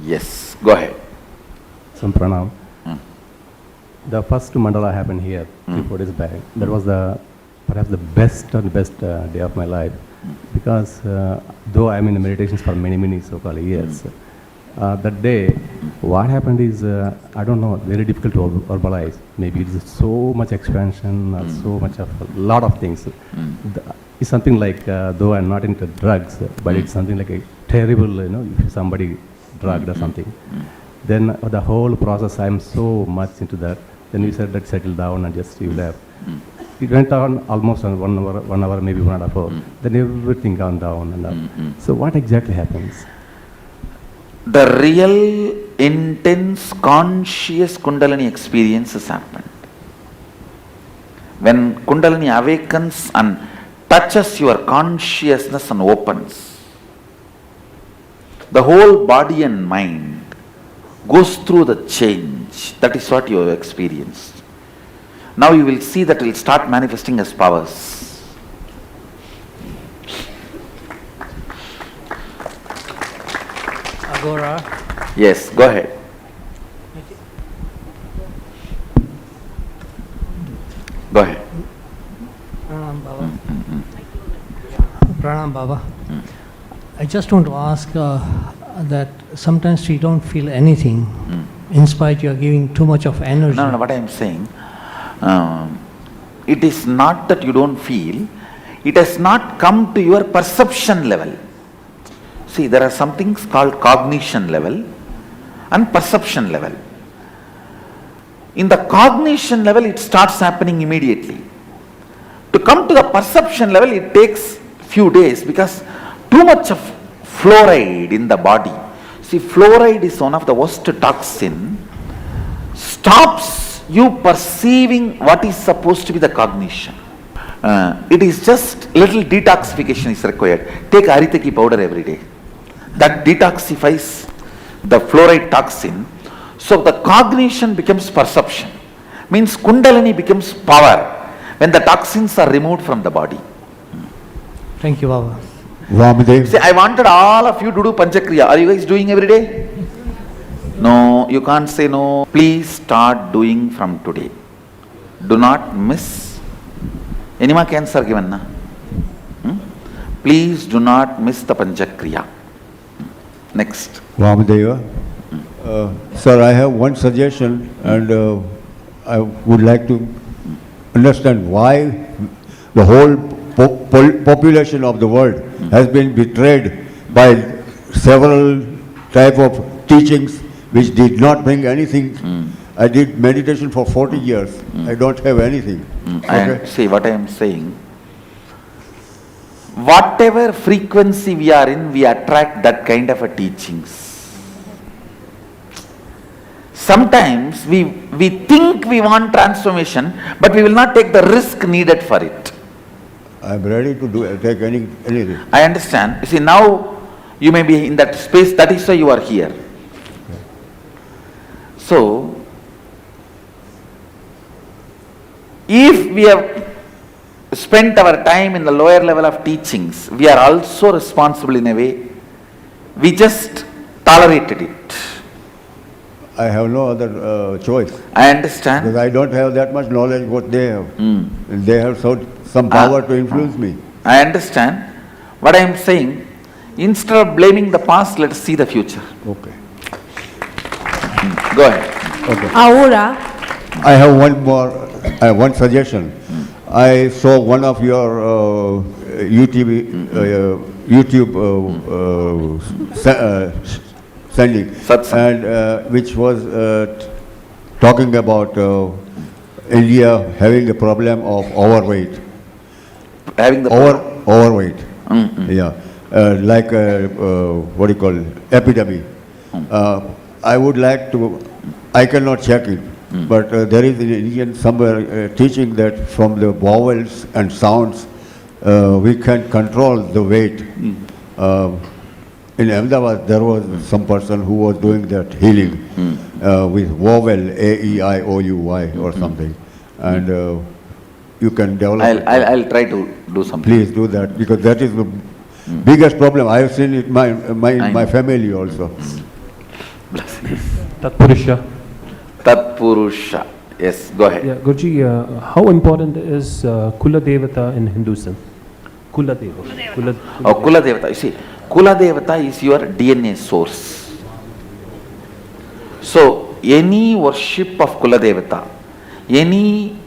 Yes, go ahead. Some pranam. The first mandala happened here 3-4 days back. That was perhaps the best day of my life, because though I'm in the meditations for many so-called years, that day, what happened is, I don't know, very difficult to verbalize. Maybe it's so much expansion, or so much of a lot of things. It's something like, though I'm not into drugs, but it's something like a terrible, if somebody drugged or something. Then the whole process, I'm so much into that. Then we said, let's settle down and just you left. It went on almost 1 hour, maybe 1.5 hours. Then everything gone down and up. So what exactly happens? The real intense conscious Kundalini experience has happened. When Kundalini awakens and touches your consciousness and opens, the whole body and mind goes through the change. That is what you have experienced. Now you will see that it will start manifesting as powers. Agora. Yes, go ahead. Go ahead. Pranam Baba. Pranam Baba. I just want to ask that sometimes we don't feel anything. In spite you are giving too much of energy. No, what I am saying, it is not that you don't feel, it has not come to your perception level. See, there are some things called cognition level and perception level. In the cognition level, it starts happening immediately. To come to the perception level, it takes few days, because too much of fluoride in the body. See, fluoride is one of the worst toxin, stops you perceiving what is supposed to be the cognition. It is just little detoxification is required. Take Aritaki powder every day. That detoxifies the fluoride toxin. So the cognition becomes perception. Means Kundalini becomes power when the toxins are removed from the body. Thank you, Baba. Vamadev. See, I wanted all of you to do Panchakriya. Are you guys doing every day? No, you can't say no. Please start doing from today. Do not miss. Anima cancer given na? Please do not miss the Panchakriya. Next. Vamadeva. Sir, I have one suggestion, and I would like to understand why the whole population of the world has been betrayed by several type of teachings which did not bring anything. I did meditation for 40 years. I don't have anything. And see what I am saying. Whatever frequency we are in, we attract that kind of a teachings. Sometimes we think we want transformation, but we will not take the risk needed for it. I am ready to take anything. I understand. You see, now you may be in that space, that is why you are here. So, if we have spent our time in the lower level of teachings, we are also responsible in a way. We just tolerated it. I have no other choice. I understand. Because I don't have that much knowledge what they have. And they have some power to influence me. I understand. What I am saying, instead of blaming the past, let us see the future. Okay. Go ahead. Okay. Ahora. I have one suggestion. I saw one of your YouTube sending, and which was talking about India having a problem of overweight. Having the overweight. Yeah, like what do you call it? Epidemic. I would like to. I cannot check it. But there is in Indian somewhere teaching that from the vowels and sounds we can control the weight. In Ahmedabad there was some person who was doing that healing with vowel A-E-I-O-U-Y or something, and you can develop. I'll try to do something. Please do that, because that is the biggest problem. I have seen it in my family also. Tatpurusha. Tatpurusha. Yes, go ahead. Yeah, Guruji, how important is Kula Devata in Hinduism? Kula Devata. Oh, Kula Devata. You see, Kula Devata is your DNA source. So, any worship of Kula Devata, any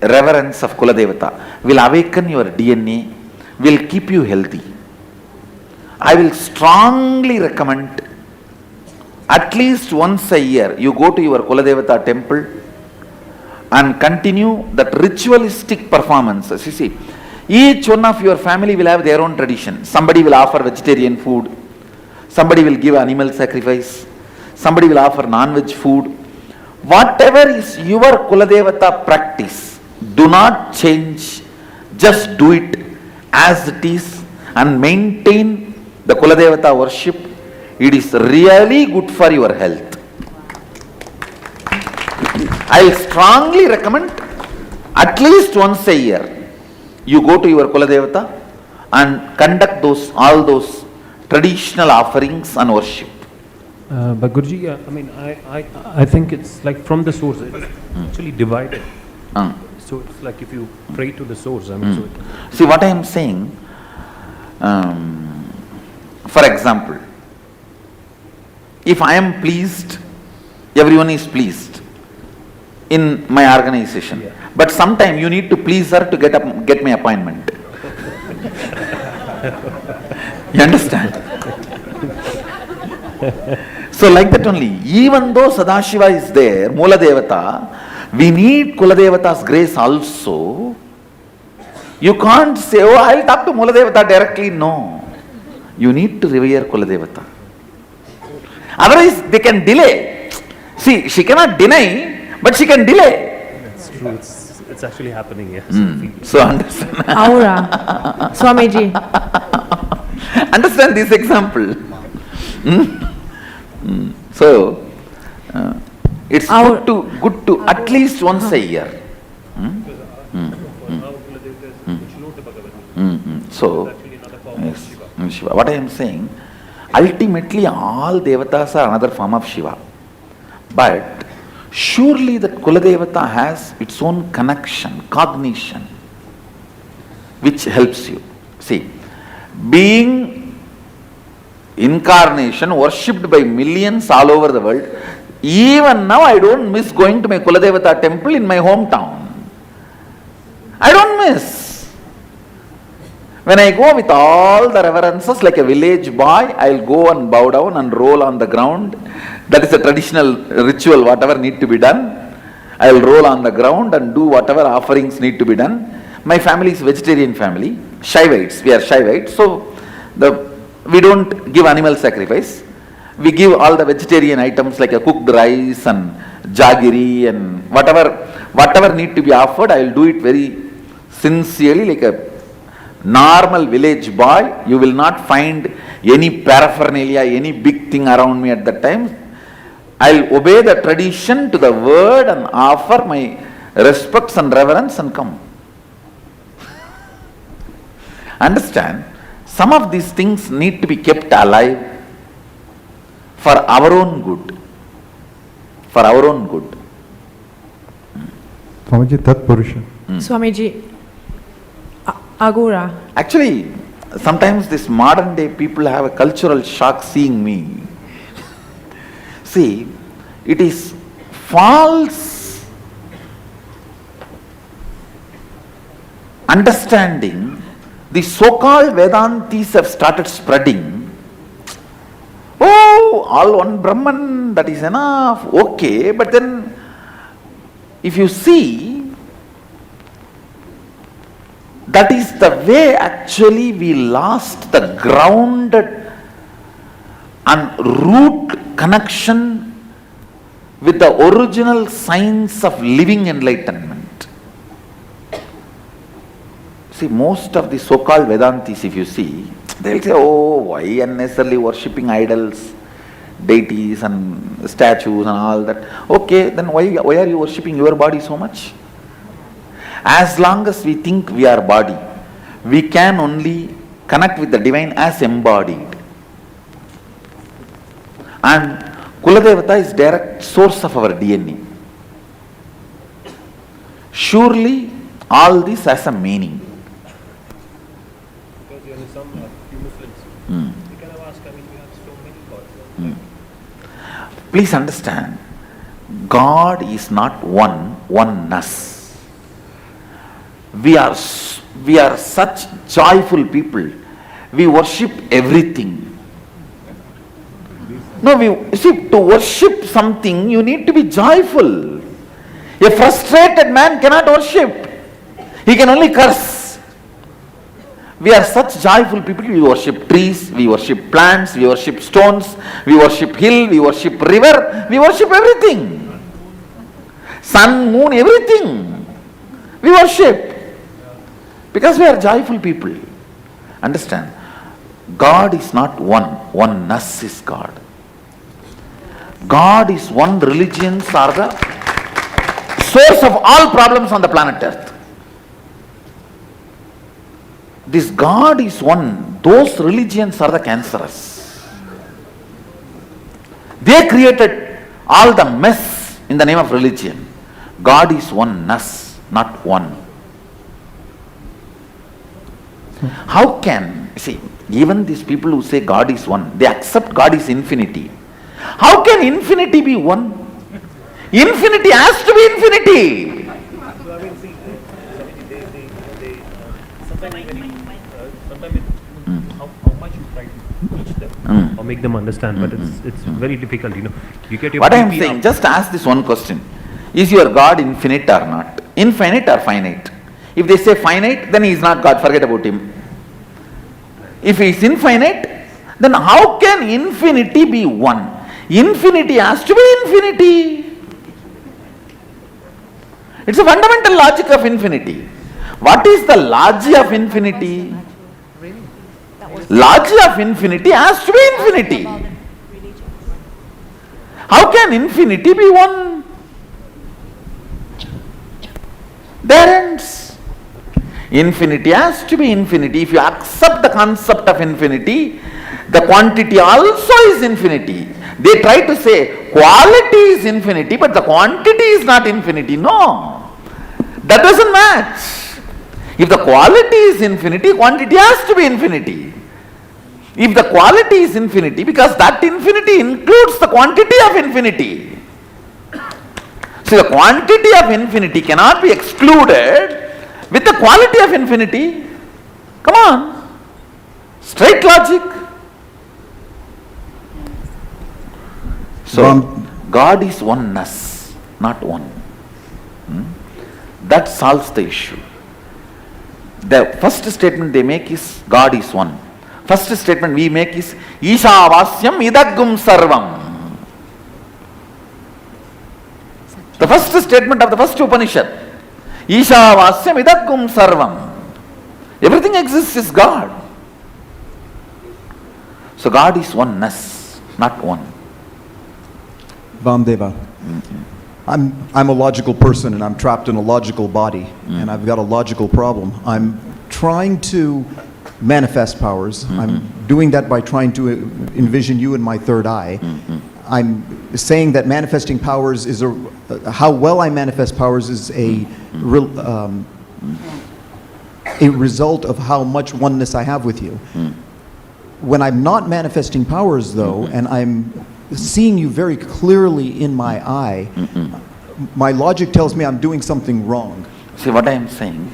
reverence of Kula Devata will awaken your DNA, will keep you healthy. I will strongly recommend at least once a year you go to your Kula Devata temple and continue that ritualistic performances. You see, each one of your family will have their own tradition. Somebody will offer vegetarian food, somebody will give animal sacrifice, somebody will offer non-veg food. Whatever is your Kuladevata practice, do not change, just do it as it is and maintain the Kuladevata worship. It is really good for your health. I strongly recommend at least once a year you go to your Kuladevata and conduct all those traditional offerings and worship. But Guruji, I mean, I think it's like from the source, it's actually divided. So it's like if you pray to the source, I mean, so See what I am saying, for example, if I am pleased, everyone is pleased in my organization. Yeah. But sometime you need to please her to get my appointment. You understand? So like that only, even though Sadashiva is there, Mula Devata, we need Kula Devata's grace also. You can't say, oh, I'll talk to Mula Devata directly. No. You need to revere Kula Devata. Otherwise, they can delay. See, she cannot deny, but she can delay. it's true. It's actually happening, yes. So understand. Aura. Swamiji. Understand this example. So, it's good to at least once a year. So, yes, Shiva. What I am saying, ultimately all devatas are another form of Shiva. But surely the Kula Devata has its own connection, cognition, which helps you. See, being incarnation worshipped by millions all over the world, even now I don't miss going to my Kula Devata temple in my hometown. I don't miss. When I go with all the reverences like a village boy, I'll go and bow down and roll on the ground. That is a traditional ritual, whatever need to be done. I'll roll on the ground and do whatever offerings need to be done. My family is vegetarian family, Shaivites, we are Shaivites, so we don't give animal sacrifice. We give all the vegetarian items like a cooked rice and jaggery and whatever need to be offered, I will do it very sincerely like a normal village boy. You will not find any paraphernalia, any big thing around me at that time. I'll obey the tradition to the word and offer my respects and reverence and come. Understand? Some of these things need to be kept alive for our own good. For our own good. Swamiji, Tatpurusha. Swamiji. Agura. Actually, sometimes this modern day people have a cultural shock seeing me. See, it is false understanding. The so-called Vedantis have started spreading. Oh, all one Brahman, that is enough. Okay, but then if you see, that is the way actually we lost the grounded and root connection with the original science of living enlightenment. See, most of the so-called Vedantis, if you see, they will say, oh, why unnecessarily worshipping idols, deities and statues and all that. Okay, then why are you worshipping your body so much? As long as we think we are body, we can only connect with the divine as embodied. And Kuladevata is direct source of our DNA. Surely all this has a meaning. Because there are some few Muslims. They kind of ask, I mean, we have so many gods. Please understand, God is not oneness. We are such joyful people. We worship everything. No, to worship something, you need to be joyful. A frustrated man cannot worship. He can only curse. We are such joyful people. We worship trees, we worship plants, we worship stones, we worship hill, we worship river, we worship everything. Sun, moon, everything. We worship. Because we are joyful people. Understand? God is not one. Oneness is God. God is one. Religions are the source of all problems on the planet Earth. This God is one. Those religions are the cancerous. They created all the mess in the name of religion. God is oneness, not one. How can, see, even these people who say God is one, they accept God is infinity. How can infinity be one? Infinity has to be infinity. So I mean, see, sometimes how much you try to teach them or make them understand, but it's very difficult, you know. You get your What I am PP saying, up. just ask this one question. Is your God infinite or not? Infinite or finite? If they say finite, then he is not God, forget about him. If he is infinite, then how can infinity be one? Infinity has to be infinity. It's a fundamental logic of infinity. What is the logic of infinity? Logic of infinity has to be infinity. How can infinity be one? There ends. Infinity has to be infinity. If you accept the concept of infinity, the quantity also is infinity. They try to say quality is infinity, but the quantity is not infinity. No, that doesn't match. If the quality is infinity, quantity has to be infinity. If the quality is infinity, because that infinity includes the quantity of infinity. So the quantity of infinity cannot be excluded with the quality of infinity. Come on. Straight logic. So, God is oneness, not one. That solves the issue. The first statement they make is God is one. First statement we make is Ishavasyam idagum sarvam. The first statement of the first Upanishad. Ishavasyam idagum sarvam. Everything exists is God. So God is oneness, not one. Vamdeva. I'm a logical person and I'm trapped in a logical body and I've got a logical problem. I'm trying to manifest powers. I'm doing that by trying to envision you in my third eye. I'm saying that manifesting powers is how well I manifest powers is a result of how much oneness I have with you. When I'm not manifesting powers though, and I'm seeing you very clearly in my eye, my logic tells me I'm doing something wrong. See what I am saying?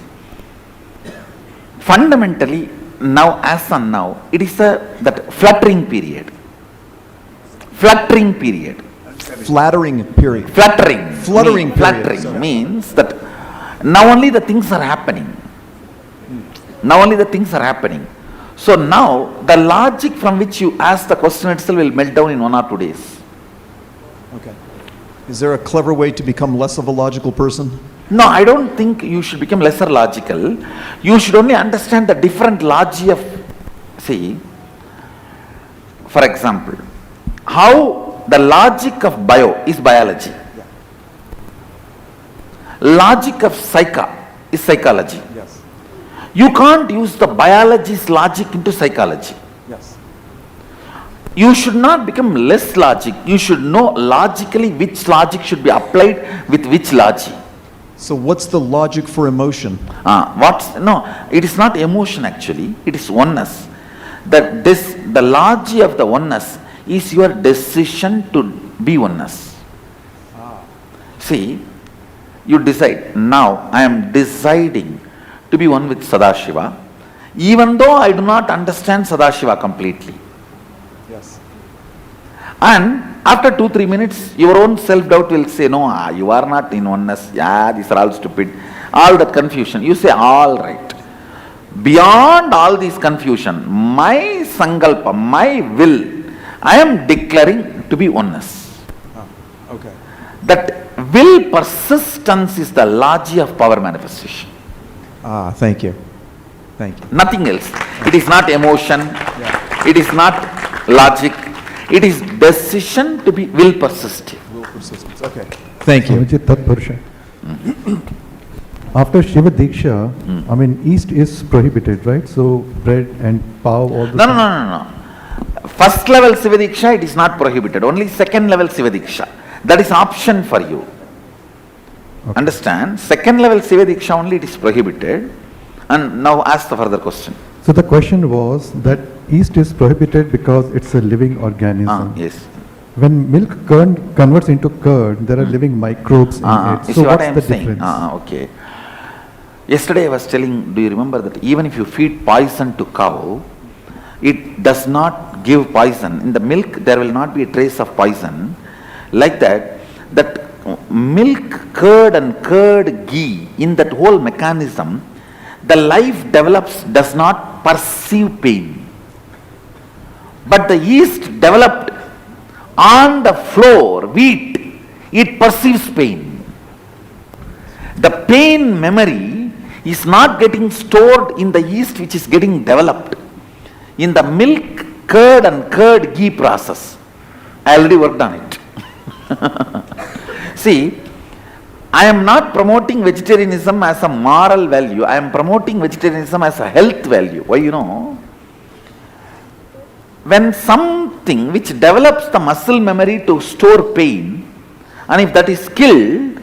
Fundamentally, now as and now, it is that fluttering period. Fluttering period. Flattering period. Fluttering. Fluttering period. Fluttering means that now only the things are happening. Now only the things are happening. So now the logic from which you ask the question itself will melt down in 1 or 2 days. Okay. Is there a clever way to become less of a logical person? No, I don't think you should become lesser logical. You should only understand the different logic of, see, for example, how the logic of bio is biology. Logic of psycha is psychology. Yes. You can't use the biology's logic into psychology. Yes. You should not become less logic. You should know logically which logic should be applied with which logic. So what's the logic for emotion? No, it is not emotion actually, it is oneness. The logic of the oneness is your decision to be oneness. See, you decide, now I am deciding to be one with Sadashiva, even though I do not understand Sadashiva completely. Yes. And after 2-3 minutes, your own self-doubt will say, no, you are not in oneness, yeah, these are all stupid, all that confusion. You say, all right. Beyond all this confusion, my sankalpa, my will, I am declaring to be oneness. Okay. That will persistence is the logic of power manifestation. Thank you. Thank you. Nothing else. It is not emotion, it is not logic, it is decision to be will persistive. Will persistence. Okay. Thank you. Swamiji, Tat Purusha. After Shiva Diksha, I mean, East is prohibited, right? So bread and pav, all the... No. First level Shiva Diksha, it is not prohibited. Only second level Shiva Diksha. That is option for you. Okay. Understand? Second level Shiva Diksha only it is prohibited. And now ask the further question. So the question was that East is prohibited because it's a living organism. Yes. When milk converts into curd, there are living microbes in it. You So see what what's I am the saying? difference? Okay. Yesterday I was telling, do you remember that even if you feed poison to cow, it does not give poison. In the milk there will not be a trace of poison. Like that milk, curd and curd ghee, in that whole mechanism, the life develops, does not perceive pain. But the yeast developed on the floor, wheat, it perceives pain. The pain memory is not getting stored in the yeast which is getting developed. In the milk, curd and curd ghee process, I already worked on it. See, I am not promoting vegetarianism as a moral value. I am promoting vegetarianism as a health value. Why, you know? When something which develops the muscle memory to store pain, and if that is killed,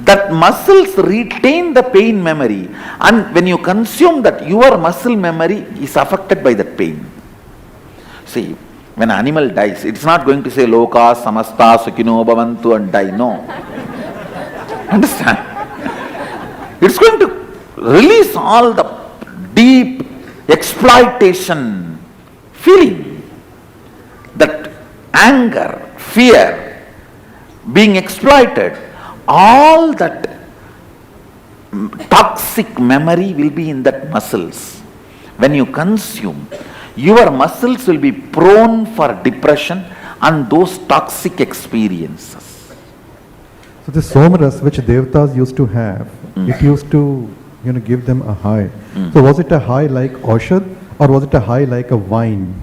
that muscles retain the pain memory, and when you consume that, your muscle memory is affected by that pain. See, when an animal dies, it's not going to say Loka, Samasta, Sukhino, Bhavantu and die. No. Understand? It's going to release all the deep exploitation feeling, that anger, fear, being exploited, all that toxic memory will be in that muscles. When you consume, your muscles will be prone for depression and those toxic experiences. So the somaras which devatas used to have, it used to, give them a high. So was it a high like Aushad or was it a high like a wine?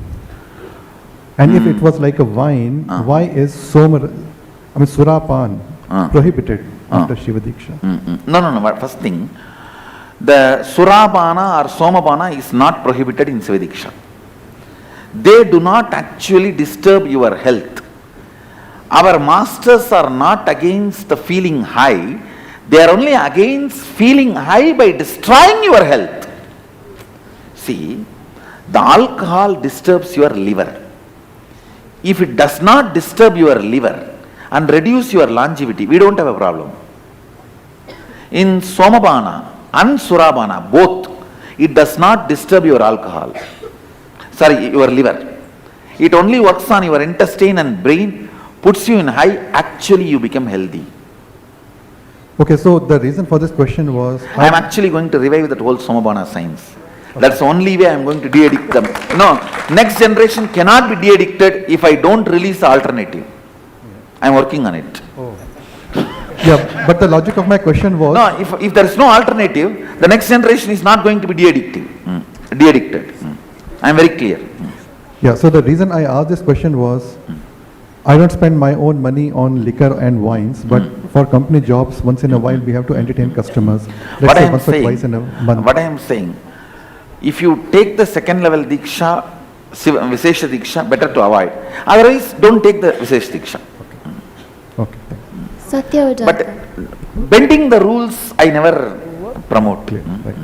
And if it was like a wine, why is Surapan prohibited after Shiva Diksha? No. But first thing, the Surabana or Somabana is not prohibited in Shiva Diksha. They do not actually disturb your health. Our masters are not against the feeling high, they are only against feeling high by destroying your health. See, the alcohol disturbs your liver. If it does not disturb your liver and reduce your longevity, we don't have a problem. In Somabana and Surabana, both, it does not disturb your your liver. It only works on your intestine and brain, puts you in high, actually you become healthy. Okay, so the reason for this question was... I am actually going to revive that whole Somabana science. That's the only way I am going to de-addict them. No, next generation cannot be de-addicted if I don't release the alternative. I am working on it. Yeah, but the logic of my question was... No, if there is no alternative, the next generation is not going to be de-addicted. I am very clear. Yeah, so the reason I asked this question was, I don't spend my own money on liquor and wines, but for company jobs, once in a while we have to entertain customers. Let's say once or twice in a month. What I am saying, if you take the second level Diksha Vishesha Diksha, better to avoid. Otherwise, don't take the Vishesha Diksha. Okay. Satyavadanta. But bending the rules, I never promote. Clear, right.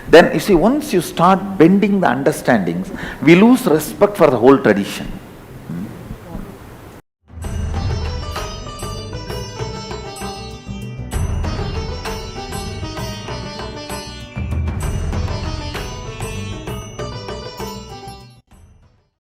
Then you see, once you start bending the understandings, we lose respect for the whole tradition.